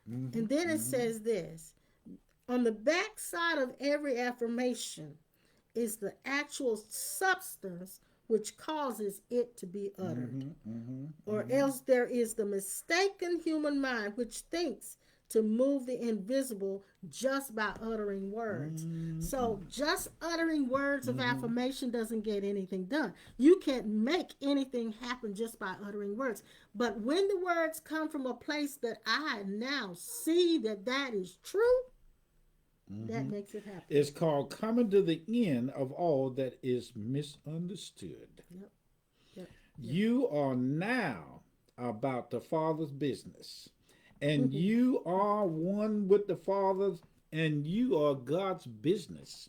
And then it says this, on the back side of every affirmation is the actual substance which causes it to be uttered. Or else there is the mistaken human mind which thinks to move the invisible just by uttering words. So just uttering words of affirmation doesn't get anything done. You can't make anything happen just by uttering words. But when the words come from a place that I now see that is true, that makes it happen. It's called coming to the end of all that is misunderstood. Yep. You are now about the Father's business. And you are one with the Father, and you are God's business.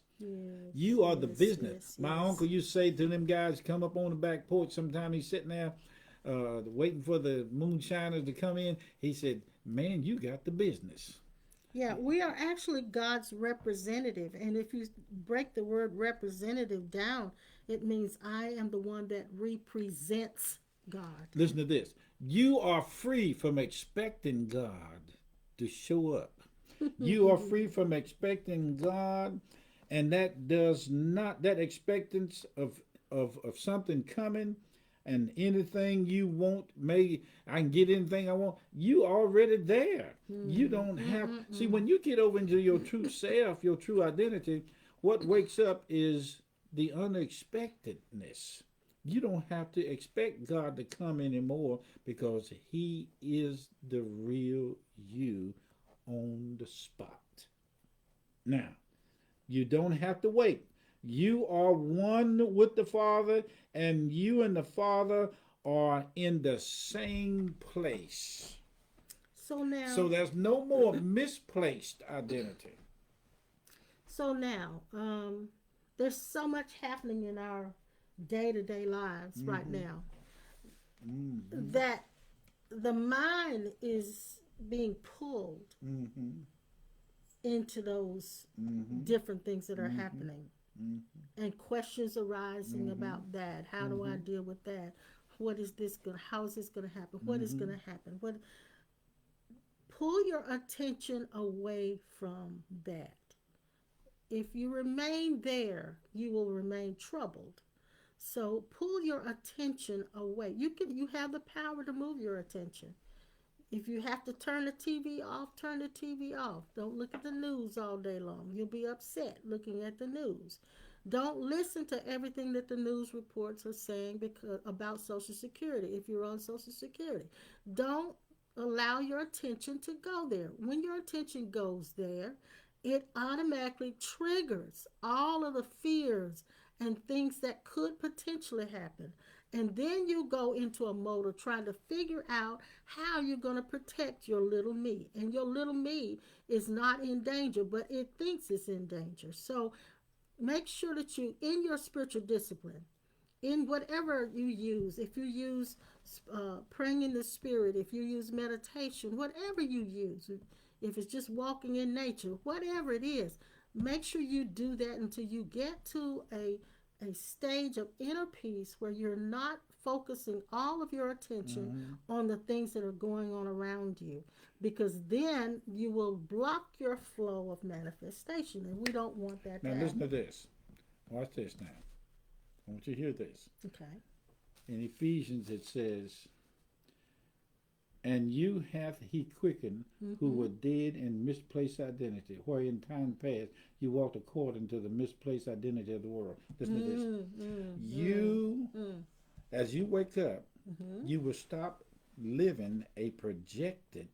You are the business. My uncle used to say to them guys, come up on the back porch. Sometime he's sitting there waiting for the moonshiners to come in. He said, man, you got the business. Yeah, we are actually God's representative. And if you break the word representative down, it means I am the one that represents God. Listen to this. You are free from expecting God to show up. You are free from expecting God, and that does not, that expectance of something coming and anything you want, maybe I can get anything I want, you already there. You don't have, see, when you get over into your true self, your true identity, what wakes up is the unexpectedness. You don't have to expect God to come anymore because he is the real you on the spot. Now, you don't have to wait. You are one with the Father, and you and the Father are in the same place. So now, So there's no more misplaced identity. so now, there's so much happening in our day-to-day lives right now that the mind is being pulled into those different things that are happening, and questions arising about that. How do I deal with that? What is this going? How is this going to happen? What is going to happen? What? Pull your attention away from that. If you remain there, you will remain troubled. So pull your attention away. You have the power to move your attention. If you have to turn the TV off, turn the TV off. Don't look at the news all day long. You'll be upset looking at the news. Don't listen to everything that the news reports are saying about Social Security if you're on Social Security. Don't allow your attention to go there. When your attention goes there, it automatically triggers all of the fears and things that could potentially happen. And then you go into a mode of trying to figure out how you're going to protect your little me. And your little me is not in danger, but it thinks it's in danger. So make sure that you, in your spiritual discipline, in whatever you use, if you use praying in the spirit, if you use meditation, whatever you use, if it's just walking in nature, whatever it is, make sure you do that until you get to a stage of inner peace where you're not focusing all of your attention on the things that are going on around you, because then you will block your flow of manifestation, and we don't want that Now to listen happen. to this. Watch this now. I want you to hear this. Okay. In Ephesians it says, and you hath he quickened who were dead in misplaced identity, where in time past you walked according to the misplaced identity of the world. Listen to this. You, as you wake up, you will stop living a projected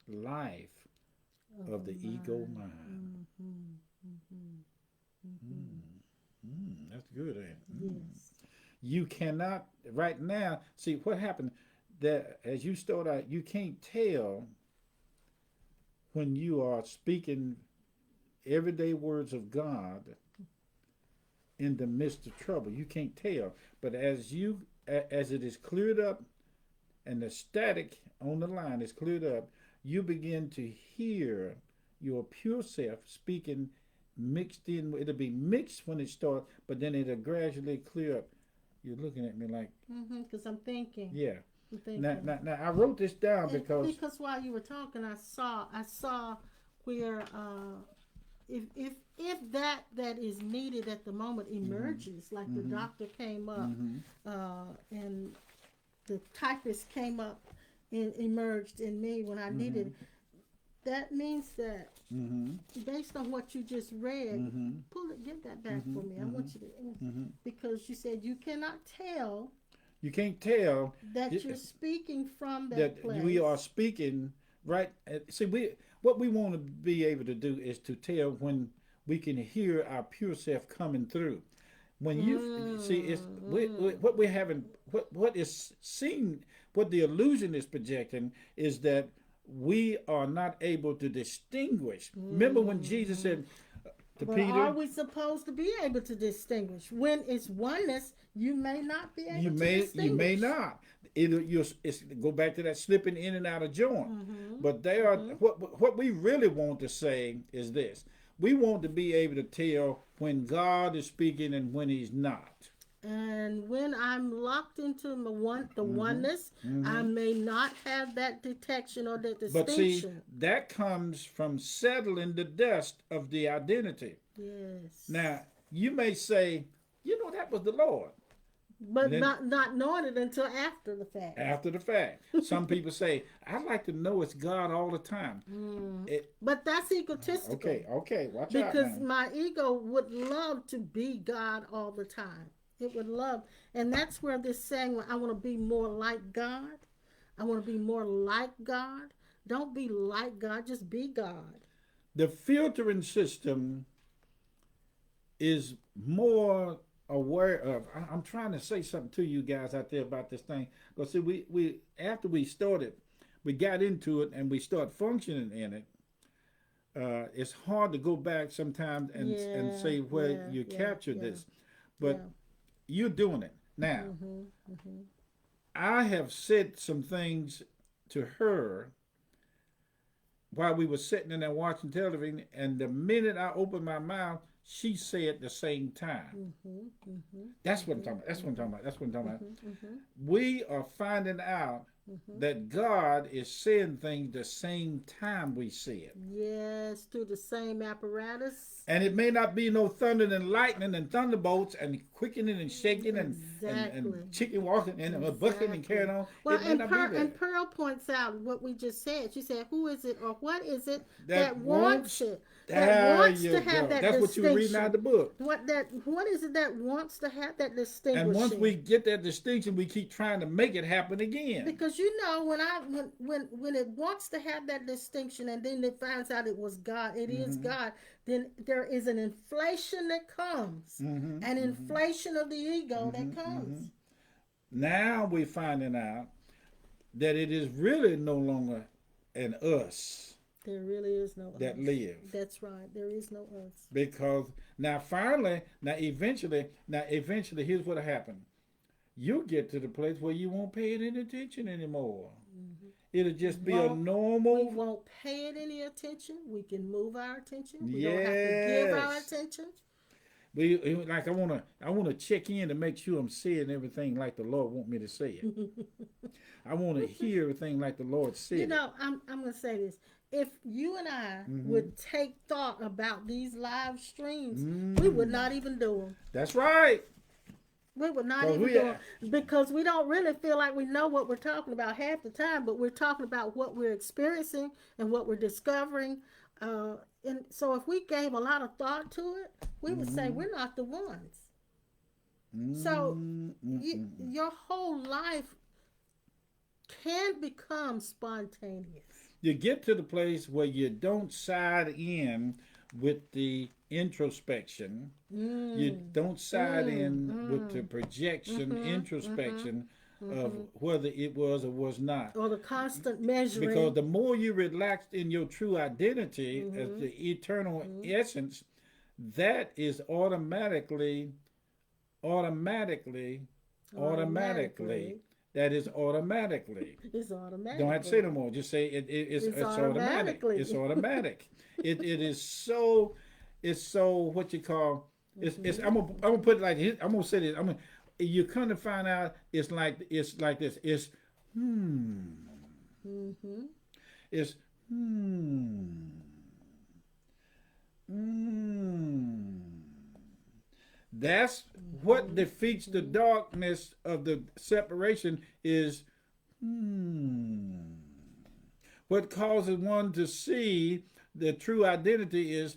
life of the ego mind. That's good, ain't it? Yes. You cannot, right now, see what happened, that as you start out, you can't tell when you are speaking everyday words of God in the midst of trouble. You can't tell. But as it is cleared up and the static on the line is cleared up, you begin to hear your pure self speaking mixed in. It'll be mixed when it starts, but then it'll gradually clear up. You're looking at me like, Because I'm thinking. yeah. I'm thinking. Now, I wrote this down because while you were talking, I saw where if that is needed at the moment emerges, like the doctor came up and the typist came up and emerged in me when I needed it. That means that based on what you just read, give that back for me. I want you to, because you said you cannot tell. You can't tell that you're speaking from that place. We are speaking right. See, what we want to be able to do is to tell when we can hear our pure self coming through. When you see, it's what we're having. What is seen, what the illusion is projecting is that we are not able to distinguish. Remember when Jesus said to Peter, are we supposed to be able to distinguish? When it's oneness, you may not be able to distinguish. You may not. It's go back to that slipping in and out of joint. But there are what we really want to say is this: we want to be able to tell when God is speaking and when He's not. And when I'm locked into the oneness, I may not have that detection or that distinction. But see, that comes from settling the dust of the identity. Yes. Now, you may say, that was the Lord. But then, not knowing it until after the fact. After the fact. Some people say, I like to know it's God all the time. But that's egotistical. Okay, watch out. Because my ego would love to be God all the time. It would love, and that's where this saying, I want to be more like God. I want to be more like God. Don't be like God, just be God. The filtering system is more aware of. I'm trying to say something to you guys out there about this thing. Because see, we after we started, we got into it and we start functioning in it. It's hard to go back sometimes and say where you captured this, but you're doing it now. I have said some things to her while we were sitting in there watching television, and the minute I opened my mouth, she said at the same time. That's what I'm talking about. We are finding out that God is saying things the same time we see it. Yes, through the same apparatus. And it may not be no thunder and lightning and thunderbolts and quickening and shaking Exactly. and chicken walking and bucking and Exactly. carrying on. Well, It may not be there. and Pearl points out what we just said. She said, "Who is it, or what is it That that wants it? That There wants you to go. have that That's what you were reading out of the distinction? book. What is it that wants to have that And distinguishing?" once we get that distinction, we keep trying to make it happen again. Because when it wants to have that distinction, and then it finds out it was God, it is God, then there is an inflation that comes, an inflation of the ego that comes. Now we're finding out that it is really no longer an us There really is no that us. live. That's right. There is no us. Because now eventually, here's what happened. You'll get to the place where you won't pay it any attention anymore. It'll just be a We normal. won't pay it any attention. We can move our attention. We don't have to give our Yes. attention. Like I wanna check in to make sure I'm saying everything like the Lord want me to say it. I want to hear everything like the Lord said. You know, I'm gonna say this. If you and I would take thought about these live streams, we would not even do them. That's right. We would not Well, even do them because we don't really feel like we know what we're talking about half the time, but we're talking about what we're experiencing and what we're discovering. And so if we gave a lot of thought to it, we would say we're not the ones. So your whole life can become spontaneous. You get to the place where you don't side in with the introspection. You don't side in with the projection, introspection of whether it was or was not. Or the constant measuring. Because the more you relax in your true identity as the eternal essence, that is automatically. That is automatically. It's automatic. Don't have to say no more. Just say it's automatic. It's automatic. It is so. It's so what you call. It's. I'm gonna put it like this. I'm gonna say this. You come to find out it's like this. It's It's That's what defeats the darkness of the separation is what causes one to see the true identity is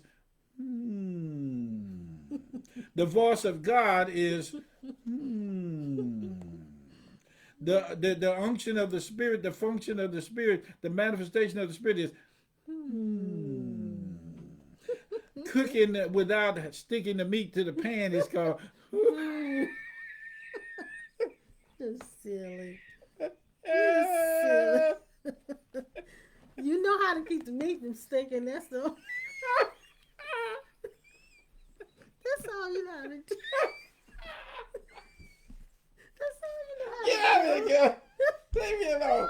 the voice of God is the unction of the Spirit, the function of the Spirit, the manifestation of the Spirit is cooking without sticking the meat to the pan is called. You're silly. You're silly. You know how to keep the meat from sticking. That's all. That's all you know how to do. That's all you know how to do. Yeah, there you go. Leave me alone.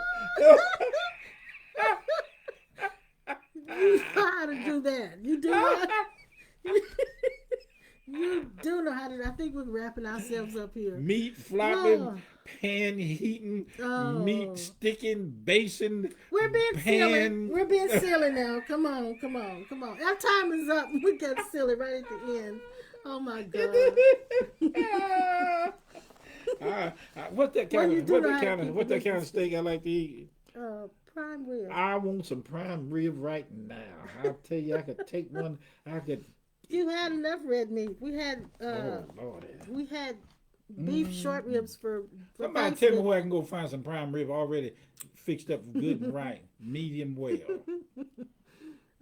You know how to do that. You do that. You do know how to. I think we're wrapping ourselves up here. Meat flopping, Oh. pan heating, Oh. meat sticking, basing. We're being silly. Pan. We're being silly now. Come on. Our time is up. We got silly right at the end. Oh my God. What that Well, kind you of do what know that how to kind of keep what the that kind of meat. steak I like to eat? Prime rib. I want some prime rib right now. I'll tell you, I could take one. I could. You had enough red meat. We had Oh Lord. beef short ribs for Somebody tell me Thanksgiving. where I can go find some prime rib already fixed up good and right, medium well.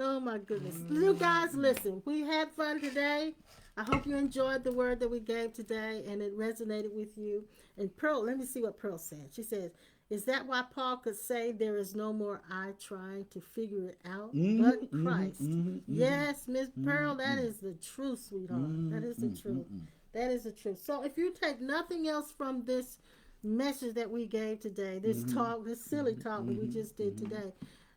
Oh my goodness. You guys, listen, we had fun today. I hope you enjoyed the word that we gave today and it resonated with you. And Pearl, let me see what Pearl said. She says, is that why Paul could say there is no more I trying to figure it out but Christ? Yes, Miss Pearl, that is the truth, sweetheart. That is the truth. That is the truth. So if you take nothing else from this message that we gave today, this talk, this silly talk that we just did today,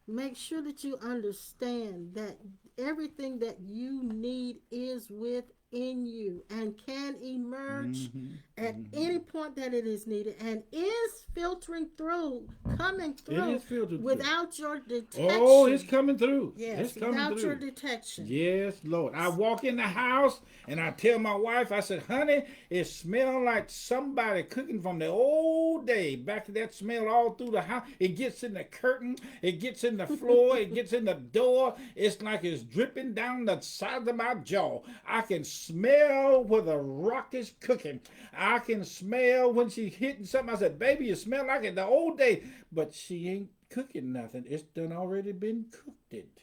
make sure that you understand that everything that you need is within in you and can emerge Mm-hmm. at Mm-hmm. any point that it is needed and is filtering through, coming It through is filtered through. without your Oh, it's detection. coming through. It's Yes, coming without your through. detection. Yes, Lord. I walk in the house and I tell my wife, I said, honey, it smells like somebody cooking from the old day. Back to that smell all through the house. It gets in the curtain, it gets in the floor, it gets in the door. It's like it's dripping down the side of my jaw. I can smell where the rock is cooking. I can smell when she's hitting something. I said, baby, you smell like it the old day. But she ain't cooking nothing. It's done already been cooked it.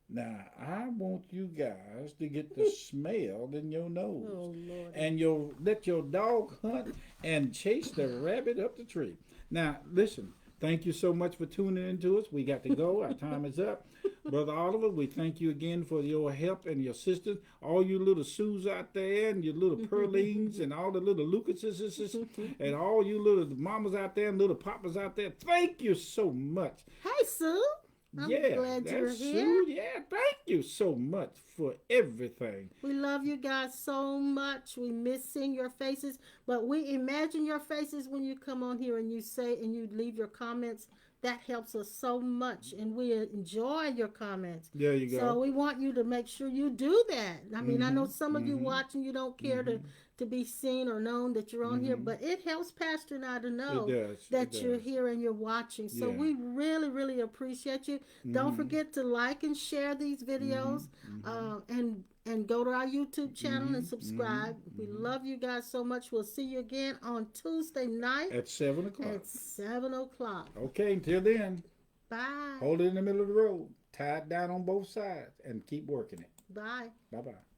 Now, I want you guys to get the smell in your nose. Oh, Lord. And you'll let your dog hunt and chase the rabbit up the tree. Now, listen, thank you so much for tuning in to us. We got to go. Our time is up. Brother Oliver, we thank you again for your help and your assistance. All you little Sues out there and your little Perlines and all the little Lucases and all you little mamas out there and little papas out there, thank you so much. Hey, Sue. I'm glad you're that's here. Sue. Yeah, thank you so much for everything. We love you guys so much. We miss seeing your faces, but we imagine your faces when you come on here and you say and you leave your comments. That helps us so much, and we enjoy your comments. There you go. So we want you to make sure you do that. I mean, I know Mm-hmm. some of you Mm-hmm. watching, you don't care Mm-hmm. to be seen or known that you're on here, Mm-hmm. but it helps Pastor and I to know It does. that It you're does. here and you're watching. So Yeah. we really, really appreciate you. Don't Mm-hmm. forget to like and share these videos, Mm-hmm. and go to our YouTube channel and Mm-hmm. subscribe. We Mm-hmm. love you guys so much. We'll see you again on Tuesday night At 7 o'clock. at 7 o'clock. Okay, until then, Bye. hold it in the middle of the road, tie it down on both sides, and keep working it. Bye. Bye-bye.